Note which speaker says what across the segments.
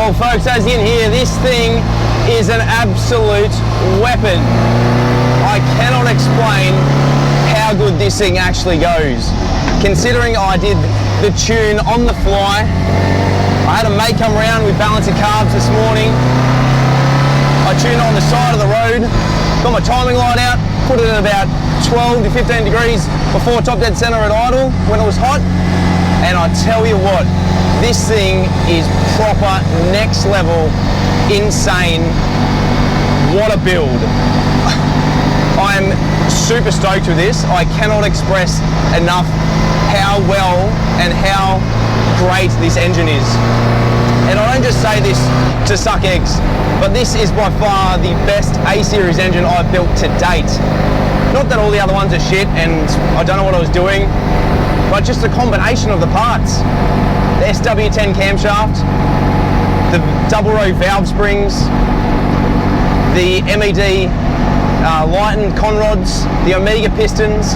Speaker 1: Well, folks, as you can hear, this thing is an absolute weapon. I cannot explain how good this thing actually goes. Considering I did the tune on the fly, I had a mate come around, we balanced the carbs this morning. I tuned on the side of the road, got my timing light out, put it at about 12 to 15 degrees before top dead center at idle when it was hot. And I tell you what, this thing is proper next level, insane. What a build. I'm super stoked with this. I cannot express enough how well and how great this engine is. And I don't just say this to suck eggs, but this is by far the best A-Series engine I've built to date. Not that all the other ones are shit and I don't know what I was doing, but just the combination of the parts. The SW10 camshaft, the double row valve springs, the MED lightened conrods, the Omega pistons,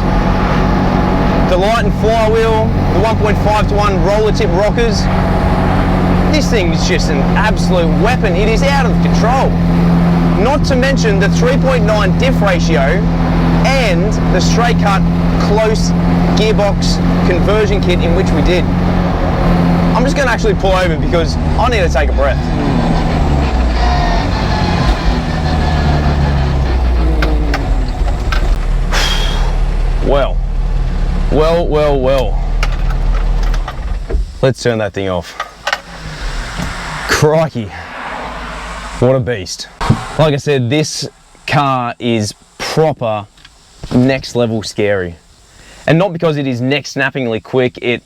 Speaker 1: the lightened flywheel, the 1.5 to 1 roller tip rockers. This thing is just an absolute weapon. It is out of control. Not to mention the 3.9 diff ratio and the straight cut close gearbox conversion kit in which we did. I'm just going to actually pull over because I need to take a breath. Well. Let's turn that thing off. Crikey, what a beast. Like I said, this car is proper next level scary. And not because it is neck snappingly quick, it,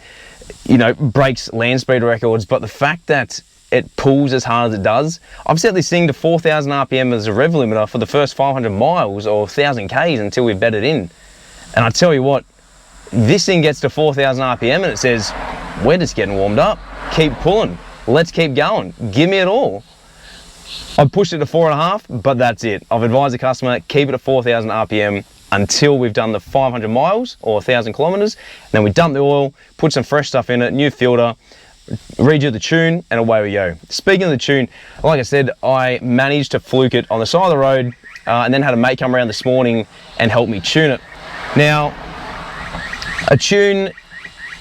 Speaker 1: you know, breaks land speed records, but the fact that it pulls as hard as it does. I've set this thing to 4,000 RPM as a rev limiter for the first 500 miles or 1,000 Ks until we've bedded in. And I tell you what, this thing gets to 4,000 RPM and it says, we're just getting warmed up. Keep pulling. Let's keep going. Give me it all. I've pushed it to 4.5, but that's it. I've advised the customer, keep it at 4,000 RPM until we've done the 500 miles or 1,000 kilometers. And then we dump the oil, put some fresh stuff in it, new filter, redo the tune, and away we go. Speaking of the tune, like I said, I managed to fluke it on the side of the road and then had a mate come around this morning and help me tune it. Now, a tune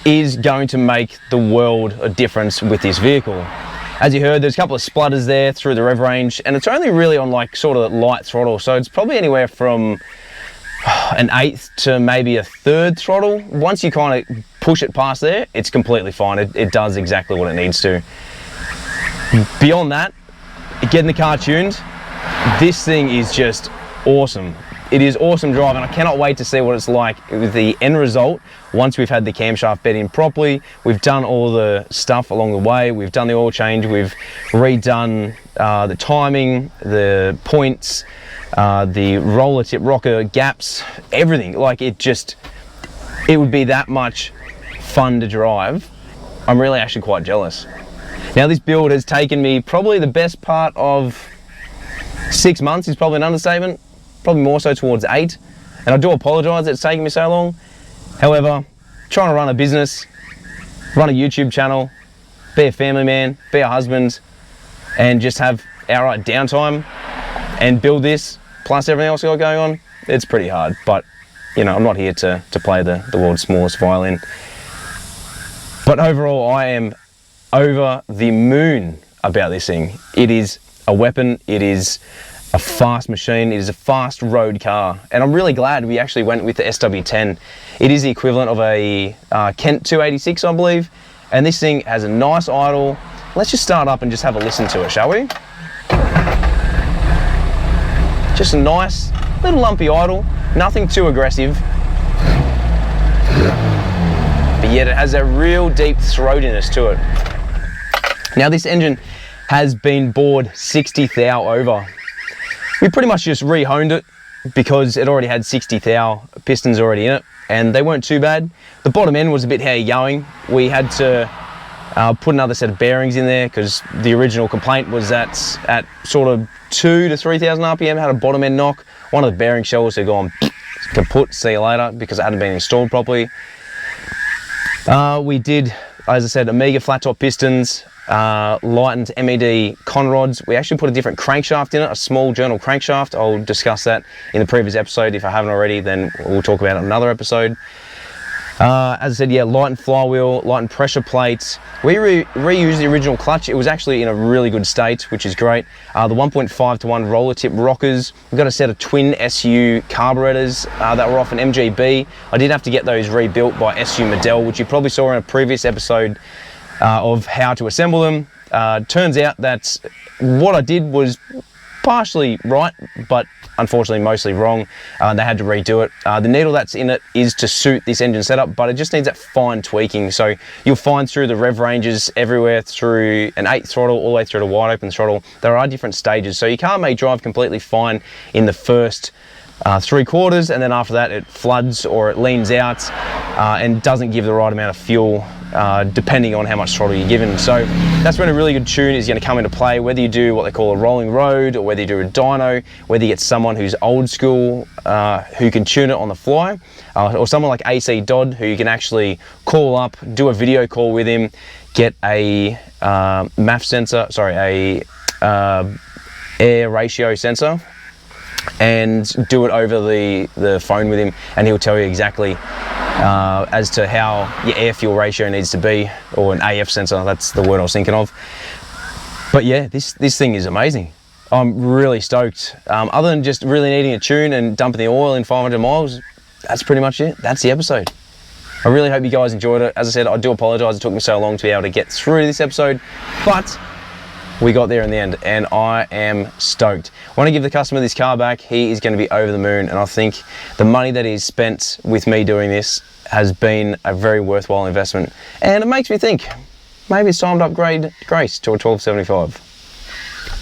Speaker 1: is going to make the world a difference with this vehicle. As you heard, there's a couple of splutters there through the rev range, and it's only really on like sort of light throttle, so it's probably anywhere from an 1/8 to maybe a 1/3 throttle. Once you kind of push it past there, it's completely fine. It does exactly what it needs to. Beyond that, getting the car tuned, this thing is just awesome. It is awesome drive, and I cannot wait to see what it's like with the end result once we've had the camshaft bed in properly. We've done all the stuff along the way. We've done the oil change. We've redone the timing, the points, the roller tip rocker gaps, everything. Like it would be that much fun to drive. I'm really actually quite jealous. Now this build has taken me probably the best part of 6 months is probably an understatement. Probably more so towards 8, and I do apologise that it's taking me so long. However, trying to run a business, run a YouTube channel, be a family man, be a husband, and just have outright downtime and build this, plus everything else I got going on, it's pretty hard. But, you know, I'm not here to play the world's smallest violin. But overall, I am over the moon about this thing. It is a weapon, it is a fast machine, it is a fast road car, and I'm really glad we actually went with the SW10. It is the equivalent of a Kent 286, I believe, and this thing has a nice idle. Let's just start up and just have a listen to it, shall we? Just a nice little lumpy idle, nothing too aggressive, but yet it has a real deep throatiness to it. Now this engine has been bored 60 thou over. We pretty much just re-honed it because it already had 60 thou pistons already in it, and they weren't too bad. The bottom end was a bit hairy going. We had to put another set of bearings in there because the original complaint was that at sort of 2,000 to 3,000 RPM had a bottom end knock. One of the bearing shells had gone kaput, see you later, because it hadn't been installed properly. We did as I said, Amiga flat top pistons, lightened MED con rods. We actually put a different crankshaft in it, a small journal crankshaft. I'll discuss that in the previous episode. If I haven't already, then we'll talk about it in another episode. As I said, yeah, lightened flywheel, lightened pressure plates. We reused the original clutch. It was actually in a really good state, which is great. The 1.5:1 roller tip rockers. We've got a set of twin SU carburetors that were off an MGB. I did have to get those rebuilt by SU Model, which you probably saw in a previous episode of how to assemble them. Turns out that what I did was partially right, but unfortunately mostly wrong. They had to redo it. The needle that's in it is to suit this engine setup, but it just needs that fine tweaking. So you'll find through the rev ranges everywhere, through an 8 throttle all the way through to wide open throttle, there are different stages. So you can't make drive completely fine in the first 3/4, and then after that it floods or it leans out and doesn't give the right amount of fuel depending on how much throttle you're given. So that's when a really good tune is going to come into play, whether you do what they call a rolling road, or whether you do a dyno, whether you get someone who's old school who can tune it on the fly, or someone like AC Dodd who you can actually call up, do a video call with him, get a MAF sensor, sorry, a air ratio sensor, and do it over the phone with him, and he'll tell you exactly as to how your air fuel ratio needs to be, or an AF sensor, that's the word I was thinking of. But yeah, this thing is amazing. I'm really stoked. Other than just really needing a tune and dumping the oil in 500 miles, that's pretty much it. That's the episode. I really hope you guys enjoyed it. As I said, I do apologise it took me so long to be able to get through this episode, but we got there in the end, and I am stoked. I want to give the customer this car back. He is going to be over the moon, and I think the money that he's spent with me doing this has been a very worthwhile investment. And it makes me think, maybe it's time to upgrade Grace to a 1275.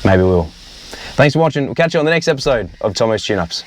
Speaker 1: Maybe we will. Thanks for watching. We'll catch you on the next episode of Tomo's Tune-Ups.